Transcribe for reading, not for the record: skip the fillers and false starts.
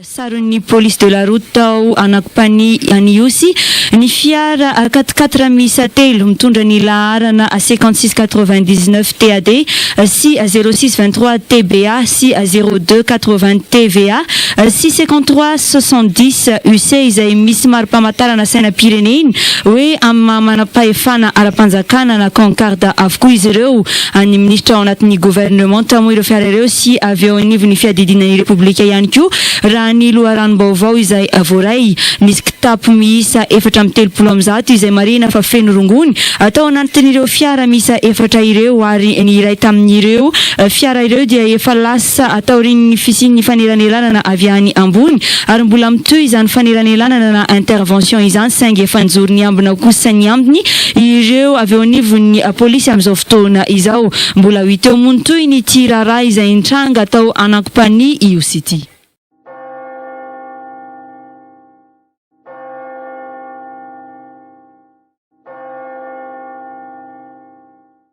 Saron'ny police de la route tao anankopany Aniosy ny fiara 4x4 miisa telo mitondra ny laharana 5699 TAD sy 0623 TBA sy 0280 TVA sy 5370 UC izay misy mari-pamantarana sainam-pireneny hoe amin'ny manam-pahefana ara-panjakana na concarde avokoa izy ireo ny ministra ao anatin'ny gouvernement tamo ireo fiara ireo sy avy eo anivon'ny fiadidinan'ny republika ihany koa raha ny loharanom-baovao izay voaray nisy kitapo miisa 430 izay marina fa feno rongony atao anatin'ireo fiara miisa 4 ireo ary ny iray tamin'ireo fiara ireo dia efa lasa atao rin'ny fisin'ny faneranelanana avy any ambony ary mbola mitoy izany faneranelanana na intervention izany saingy efa njorony ambina kosa ny ambiny ireo avy eo anivon'ny polisy amin'izao fotoana izao mbola hita eo mony toy ny tirara izay nitranga atao anankopany Io City.